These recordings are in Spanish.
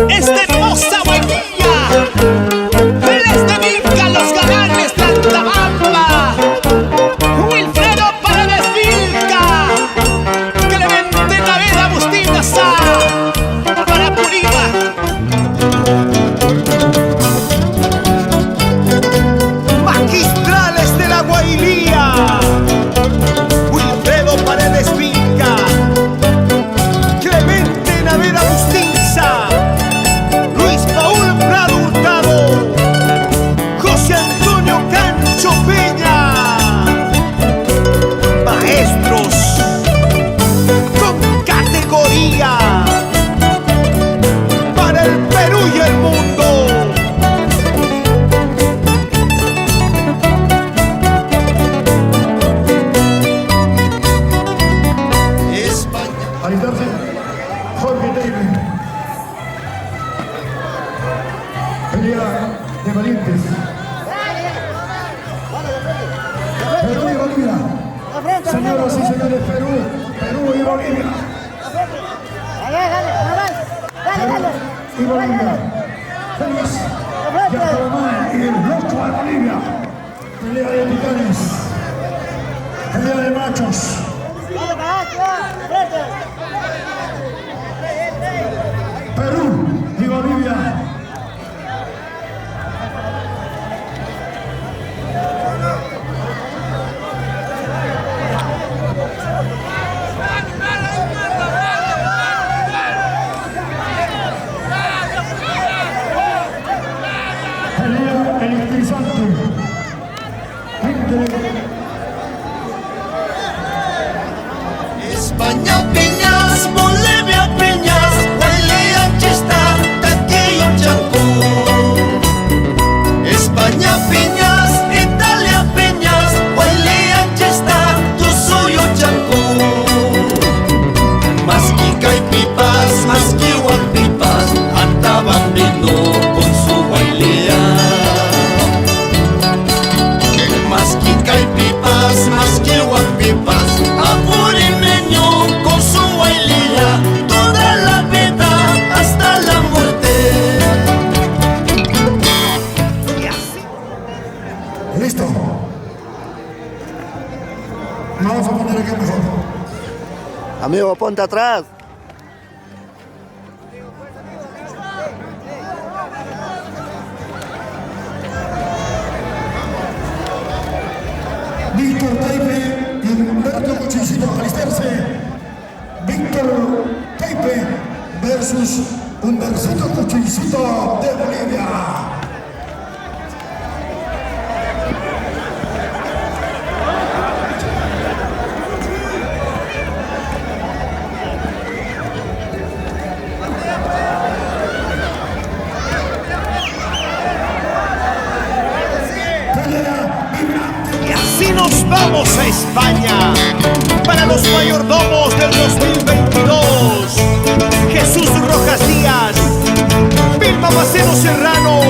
Esta hermosa guainilla les dedica a los galanes de Altabamba. Wilfredo Paredes Vilca, Clemente Naveda Bustinasa, para Purímac. Magistrales de la Guailía, Wilfredo Paredes Vilca, Clemente Naveda Bustinsa, Luis Paul Prado Hurtado, José Antonio Cancho Peña. Maestros con categoría para el Perú y el mundo. Alistarse, Jorge David. Pelea de valientes. Perú y Bolivia. Señoras y señores, Perú y Bolivia. Perú y Bolivia. Félix Yacaromán y el loco de Bolivia. Pelea de titanes. Pelea de machos. Perú y Bolivia. Pelea electrizante. España Peñas, Bolivia Peñas, Guailía Chista, Taquillo Chancú. España Peñas, Italia Peñas, Guailía Chista, tu suyo Chancú. Masquica y pipas, masquiwan pipas, andaban viendo con su Guailía. Masquica y pipas, masquiwan pipas, apurimeño con su Guailía, toda la vida hasta la muerte. Listo. Vamos a poner aquí mejor. Amigo, ponte atrás. Víctor Taipe y Humberto Cuchicito, alistarse. Víctor Taipe versus Humberto Cuchicito de Bolivia. Y así nos vamos a España para los mayordomos del 2022. Jesús Rojas Díaz, Vilma Macero Serrano,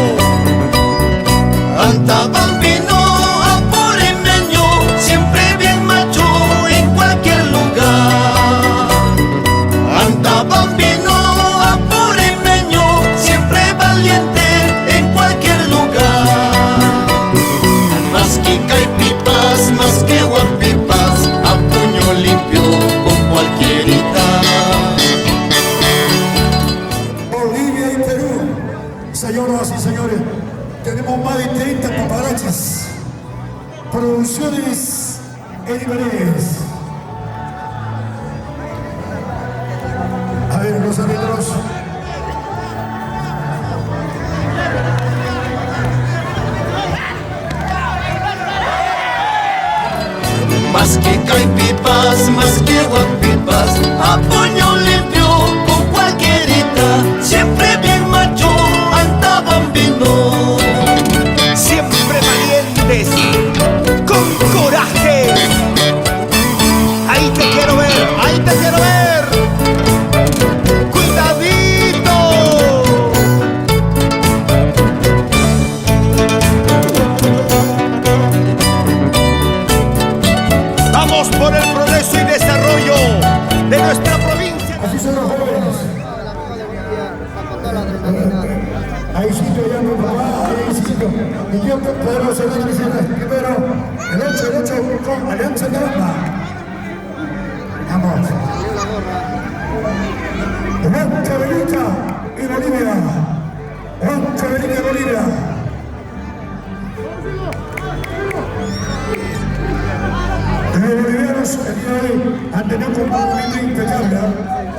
han tenido un comportamiento impecable,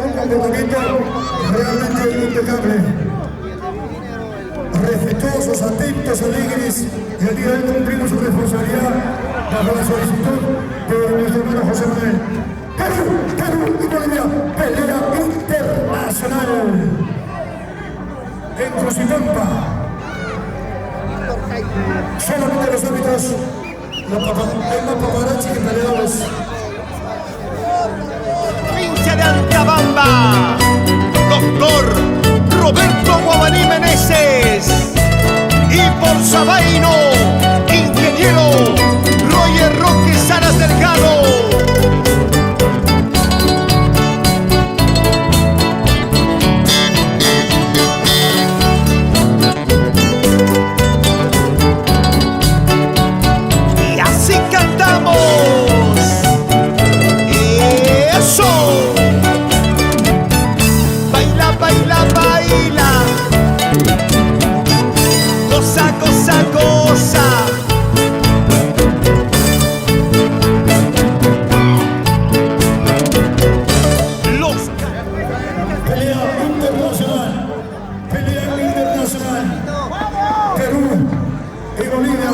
un comportamiento realmente impecable. Respetuosos, atentos, alegres, y el día de hoy cumplimos su responsabilidad bajo la solicitud de nuestro hermano José Manuel. Perú y Bolivia, pelea internacional en Crucitampa. Solamente los árbitros, hay más paparazzi que peleadores. Provincia de Antabamba, doctor Roberto Guamaní Meneses. Y por Sabaino, ingeniero Roger Roque Saras Delgado. Y así cantamos. ¡Eso! Baila, baila, baila. Goza, goza, goza. Los Pelea internacional, Perú y Bolivia,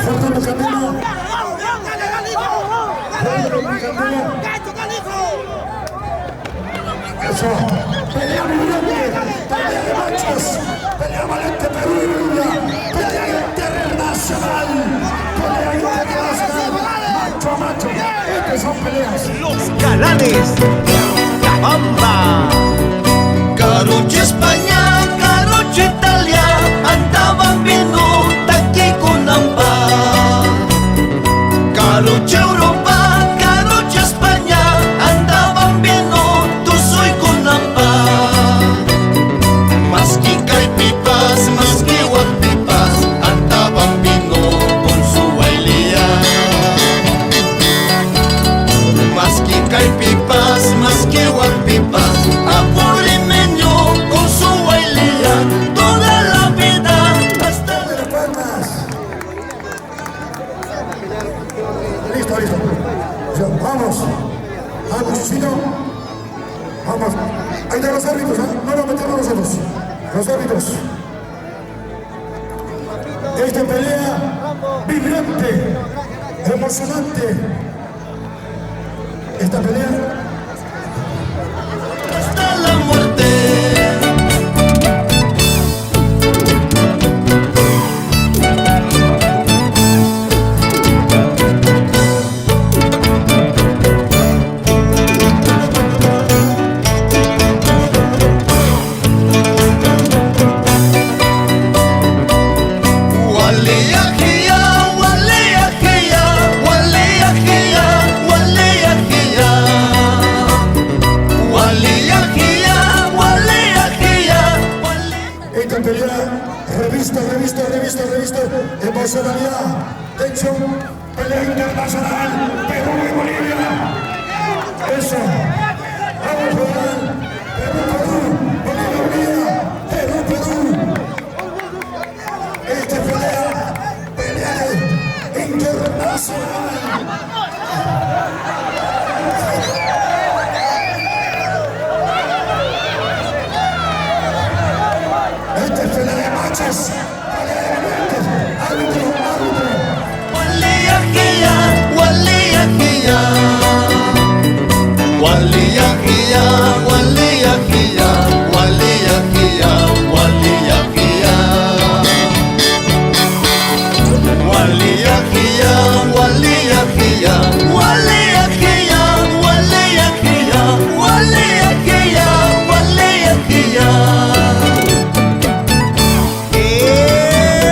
Fernando Candela, eso, pelea de machos, pelea valiente Perú y Bolivia, pelea internacional, macho a macho, estas son peleas. Los galanes de Antabamba. Carucci España, Carucci Italia, andaban viendo aquí con Nampa. Carucci Europa, Carucci España, andaban viendo tú soy con Nampa. Más que caipipas, más que guapipas, andaban viendo con su bailía. Más que caipipas, más que guapipas, a por limeño con su bailía, toda la vida hasta de las palmas. Listo. Ya, vamos, Chino. Vamos. Ahí están los árbitros, ¿eh? No nos metemos nosotros. Los árbitros. Esta pelea vibrante, emocionante. Esta pelea hasta la muerte. esta pelea, revista, emocionalidad, tensión, pelea internacional, Perú y Bolivia. Eso, vamos Bolivia, Perú. Esta pelea internacional. Esta es pelea de machos, pelea de valientes, árbitro.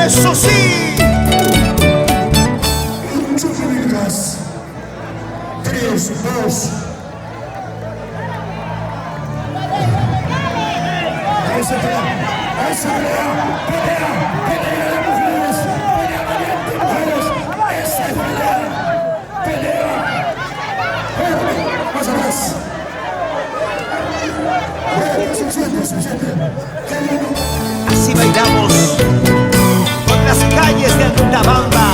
Eso sí. Muchos amigas. 3, 2. Esa pelea de mujeres, pelea valiente de mujeres, esa es pelea, más atrás. Suficiente. Así bailamos por las calles de Antabamba.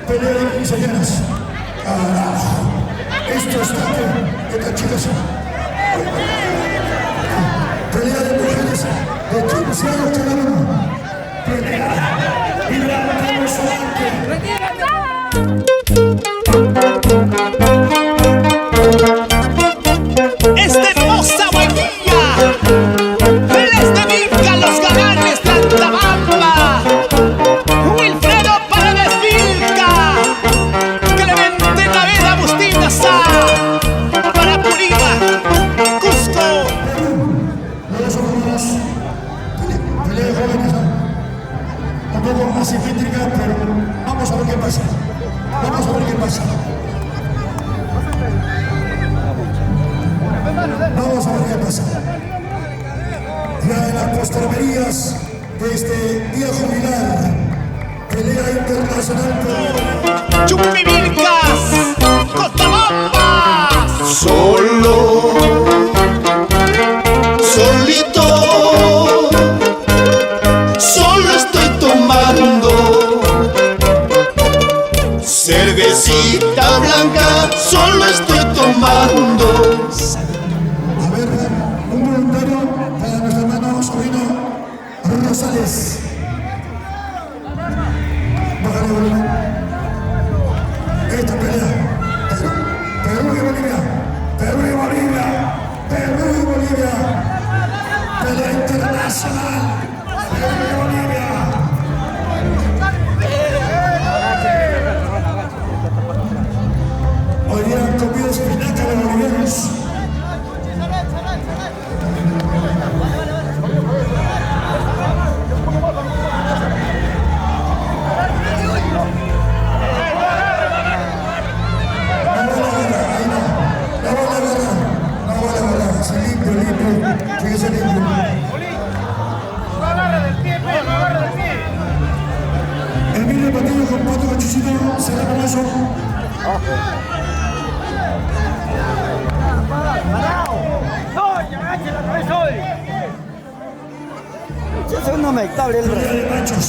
pelea de quinceañeras. Carajo, esto está que estas chicas. Pelea de mujeres de 15 años cada uno. Pelea y la tenemos adelante. Esta hermosa guaynilla, les dedica los galanes de Antabamba. Wilfredo Paredes Vilca, Clemente Naveda Bustina Sá, para Purímac, Cusco. No somos más pelea de jóvenes, un poco asimétrica, pero vamos a ver qué pasa. Vamos a ver qué pasa. Vamos a ver qué pasa. Ya en las postrimerías de este día jubilar, pelea internacional por Chumbivilcas, Cochabambas. Solo, solito, solo estoy tomando cervecita blanca, solo estoy tomando. a ver, un voluntario para nuestro hermano sobrino Rosales. Bájale volumen. Esta pelea. Perú y Bolivia. Perú y Bolivia. Perú y Bolivia. Pelea internacional. Perú y Bolivia. Hoy día han comido espinaca los bolivianos. Fíjese limpio. El mismo partido con Pato Cachuchito será con eso. Yo soy un homectable el rey. De machos.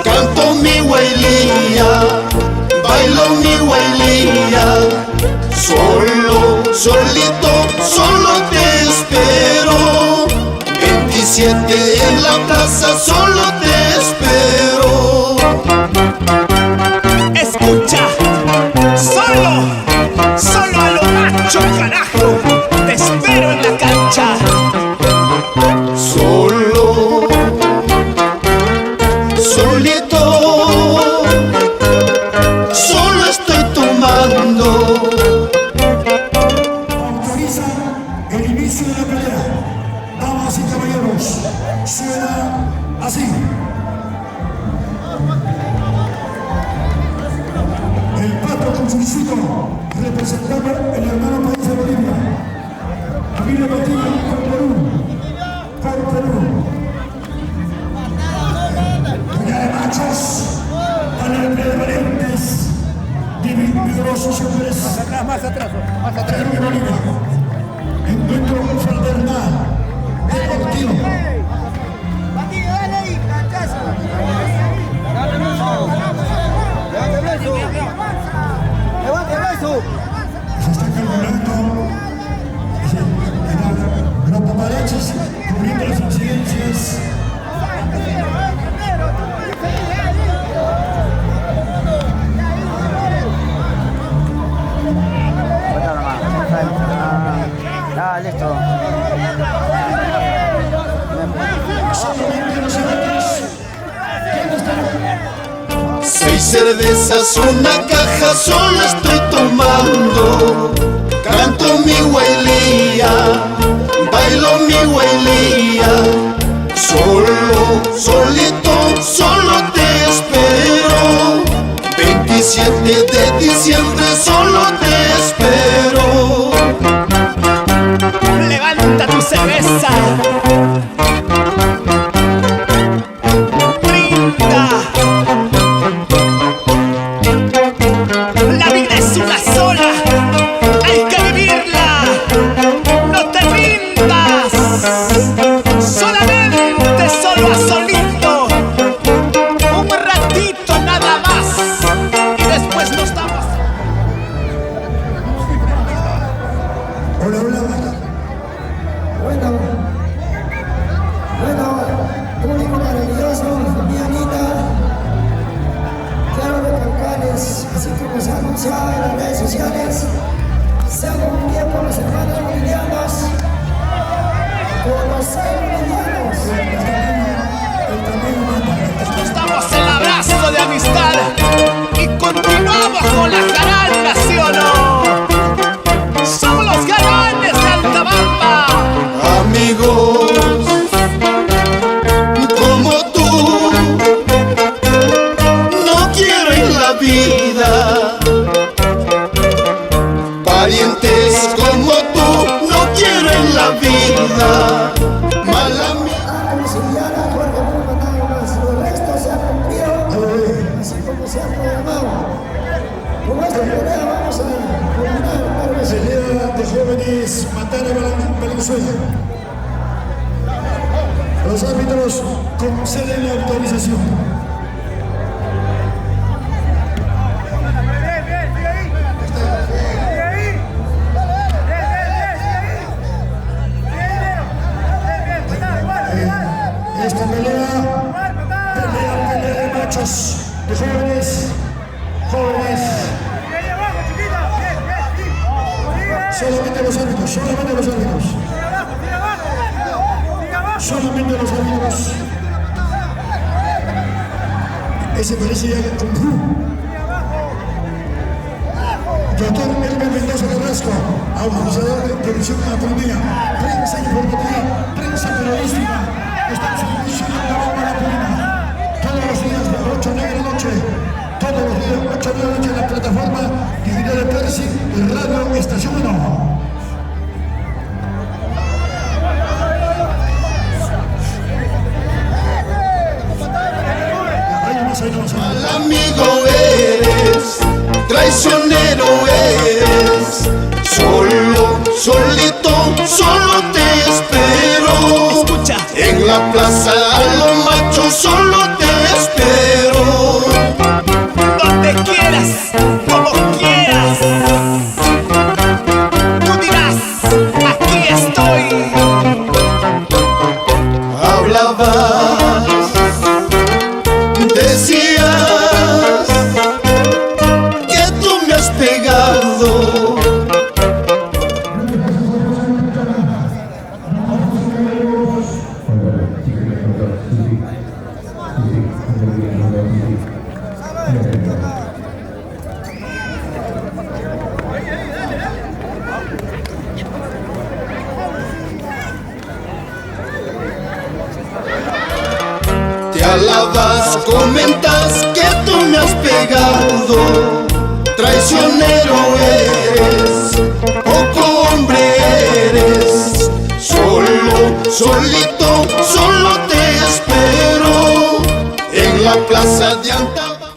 Canto mi huelilla, bailo mi huelilla, solo, solito, solo te espero. 27 en la plaza, solo te espero. Escucha, solo a lo macho, carajo, te espero en la cancha. Solo, solito, solo estoy tomando. Autoriza el inicio de la pelea. Damas y caballeros, suena así. El Pato Cachuchito, representando el hermano país de Bolivia. Camilo Martínez por Perú. Por Perú. Pelea de machos. Pelea de valientes. Vigorosos hombres. Más atrás. Perú y Bolivia. Encuentro fraternal, deportivo. Se está calculando los paparachos cubriendo las incidencias. Ah, listo. Solamente nosotros. ¿Dónde están? 6 cervezas, una caja, solo estoy tomando. Canto mi huelilla, bailo mi huelilla, solo, solito, solo te espero. 27 de diciembre, solo te espero. Levanta tu cerveza, brinda. La vida es una sola, hay que vivirla. No te rindas, solamente, solo a solito, un ratito nada más. anunciado en las redes sociales. Se hago un día con los hermanos bolivianos, con los bolivianos. Estamos el abrazo de amistad y continuamos con la caranga, ¿sí o no? Somos los galanes de Altabamba. Amigos como tú no quiero en la vida, parientes como tú no quiero en la vida, mala mía. Los restos se han cumplido, así como se ha programado. Con esta pelea vamos a culminar la Pelea de jóvenes Matara Valenzuela. Los árbitros conceden la autorización. Esta pelea de machos, de jóvenes. Solamente los árbitros. Ese parece ya Kung Fu. Doctor Elmer Mendoza Carrasco, abusador de producción anatomía, prensa informativa, prensa periodística, está en servicio de la bomba la purina. Todos los días de 8 a 9 de la noche, todos los días de 8 a 9 de la noche en la plataforma digital de Percy, el radio Estación 1. Mal amigo eres, traicionero eres, solo te espero. Escucha. En la plaza a los machos solo te espero. Donde quieras, como quieras. Tú dirás, aquí estoy. Hablabas, decías que tú me has pegado. Te alabas, comentas que tú me has pegado. Traicionero eres, poco hombre eres, solito